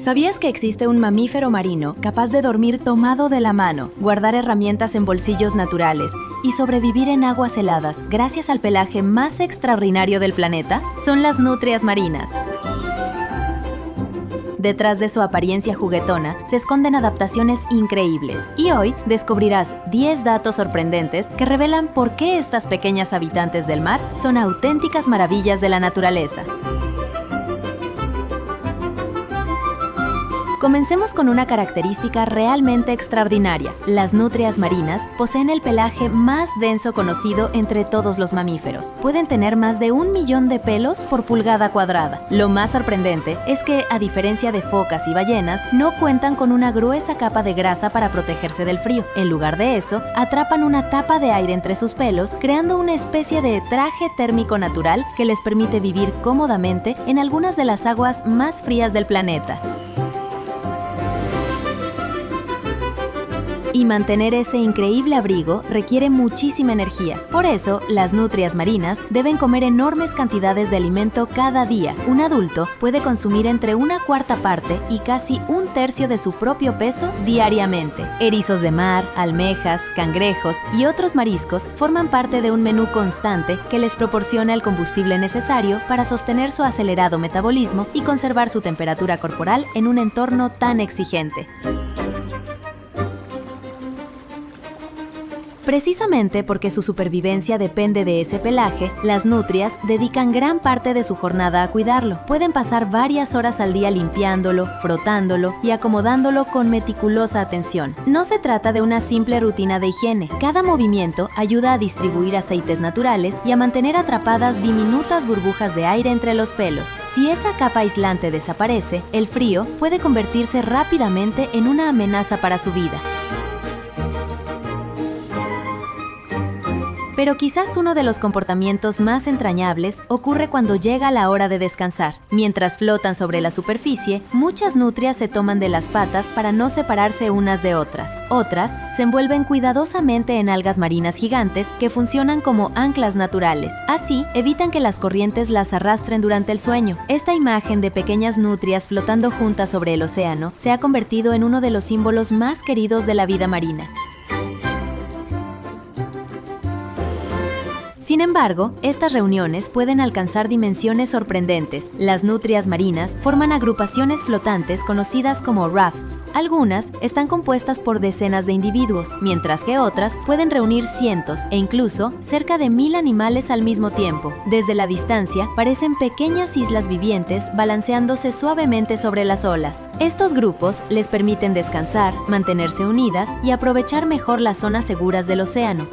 ¿Sabías que existe un mamífero marino capaz de dormir tomado de la mano, guardar herramientas en bolsillos naturales y sobrevivir en aguas heladas gracias al pelaje más extraordinario del planeta? Son las nutrias marinas. Detrás de su apariencia juguetona se esconden adaptaciones increíbles. Y hoy descubrirás 10 datos sorprendentes que revelan por qué estas pequeñas habitantes del mar son auténticas maravillas de la naturaleza. Comencemos con una característica realmente extraordinaria. Las nutrias marinas poseen el pelaje más denso conocido entre todos los mamíferos. Pueden tener más de 1 millón de pelos por pulgada cuadrada. Lo más sorprendente es que, a diferencia de focas y ballenas, no cuentan con una gruesa capa de grasa para protegerse del frío. En lugar de eso, atrapan una tapa de aire entre sus pelos, creando una especie de traje térmico natural que les permite vivir cómodamente en algunas de las aguas más frías del planeta. Y mantener ese increíble abrigo requiere muchísima energía. Por eso, las nutrias marinas deben comer enormes cantidades de alimento cada día. Un adulto puede consumir entre 1/4 parte y casi 1/3 de su propio peso diariamente. Erizos de mar, almejas, cangrejos y otros mariscos forman parte de un menú constante que les proporciona el combustible necesario para sostener su acelerado metabolismo y conservar su temperatura corporal en un entorno tan exigente. Precisamente porque su supervivencia depende de ese pelaje, las nutrias dedican gran parte de su jornada a cuidarlo. Pueden pasar varias horas al día limpiándolo, frotándolo y acomodándolo con meticulosa atención. No se trata de una simple rutina de higiene. Cada movimiento ayuda a distribuir aceites naturales y a mantener atrapadas diminutas burbujas de aire entre los pelos. Si esa capa aislante desaparece, el frío puede convertirse rápidamente en una amenaza para su vida. Pero quizás uno de los comportamientos más entrañables ocurre cuando llega la hora de descansar. Mientras flotan sobre la superficie, muchas nutrias se toman de las patas para no separarse unas de otras. Otras se envuelven cuidadosamente en algas marinas gigantes que funcionan como anclas naturales. Así, evitan que las corrientes las arrastren durante el sueño. Esta imagen de pequeñas nutrias flotando juntas sobre el océano se ha convertido en uno de los símbolos más queridos de la vida marina. Sin embargo, estas reuniones pueden alcanzar dimensiones sorprendentes. Las nutrias marinas forman agrupaciones flotantes conocidas como rafts. Algunas están compuestas por decenas de individuos, mientras que otras pueden reunir cientos e incluso cerca de 1000 animales al mismo tiempo. Desde la distancia, parecen pequeñas islas vivientes balanceándose suavemente sobre las olas. Estos grupos les permiten descansar, mantenerse unidas y aprovechar mejor las zonas seguras del océano.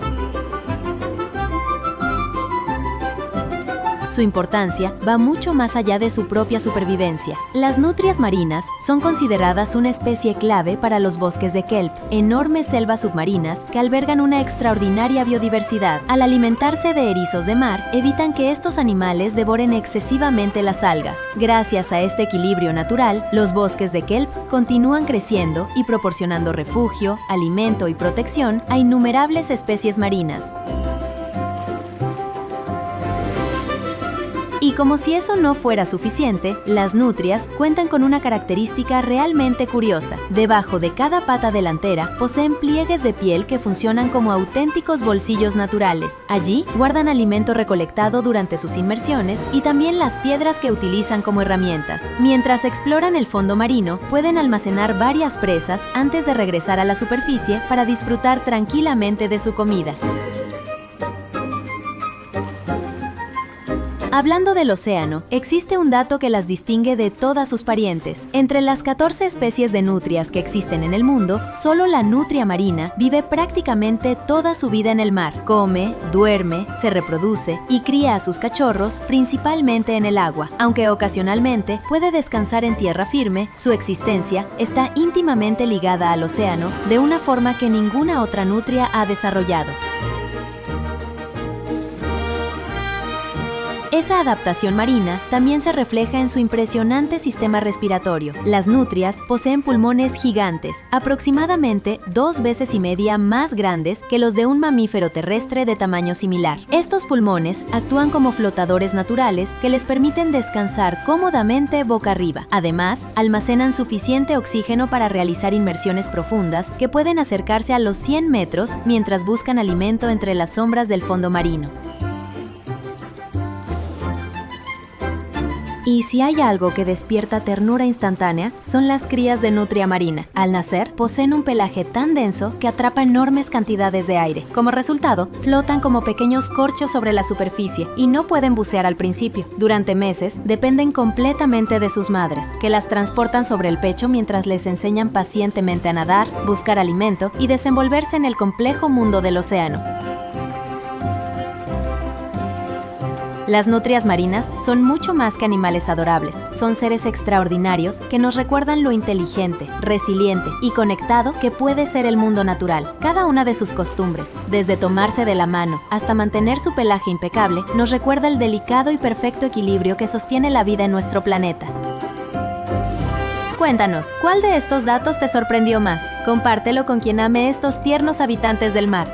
Su importancia va mucho más allá de su propia supervivencia. Las nutrias marinas son consideradas una especie clave para los bosques de kelp, enormes selvas submarinas que albergan una extraordinaria biodiversidad. Al alimentarse de erizos de mar, evitan que estos animales devoren excesivamente las algas. Gracias a este equilibrio natural, los bosques de kelp continúan creciendo y proporcionando refugio, alimento y protección a innumerables especies marinas. Y como si eso no fuera suficiente, las nutrias cuentan con una característica realmente curiosa. Debajo de cada pata delantera poseen pliegues de piel que funcionan como auténticos bolsillos naturales. Allí guardan alimento recolectado durante sus inmersiones y también las piedras que utilizan como herramientas. Mientras exploran el fondo marino, pueden almacenar varias presas antes de regresar a la superficie para disfrutar tranquilamente de su comida. Hablando del océano, existe un dato que las distingue de todas sus parientes. Entre las 14 especies de nutrias que existen en el mundo, solo la nutria marina vive prácticamente toda su vida en el mar. Come, duerme, se reproduce y cría a sus cachorros principalmente en el agua. Aunque ocasionalmente puede descansar en tierra firme, su existencia está íntimamente ligada al océano de una forma que ninguna otra nutria ha desarrollado. Esa adaptación marina también se refleja en su impresionante sistema respiratorio. Las nutrias poseen pulmones gigantes, aproximadamente 2,5 veces más grandes que los de un mamífero terrestre de tamaño similar. Estos pulmones actúan como flotadores naturales que les permiten descansar cómodamente boca arriba. Además, almacenan suficiente oxígeno para realizar inmersiones profundas que pueden acercarse a los 100 metros mientras buscan alimento entre las sombras del fondo marino. Y si hay algo que despierta ternura instantánea, son las crías de nutria marina. Al nacer, poseen un pelaje tan denso que atrapa enormes cantidades de aire. Como resultado, flotan como pequeños corchos sobre la superficie y no pueden bucear al principio. Durante meses, dependen completamente de sus madres, que las transportan sobre el pecho mientras les enseñan pacientemente a nadar, buscar alimento y desenvolverse en el complejo mundo del océano. Las nutrias marinas son mucho más que animales adorables. Son seres extraordinarios que nos recuerdan lo inteligente, resiliente y conectado que puede ser el mundo natural. Cada una de sus costumbres, desde tomarse de la mano hasta mantener su pelaje impecable, nos recuerda el delicado y perfecto equilibrio que sostiene la vida en nuestro planeta. Cuéntanos, ¿cuál de estos datos te sorprendió más? Compártelo con quien ame estos tiernos habitantes del mar.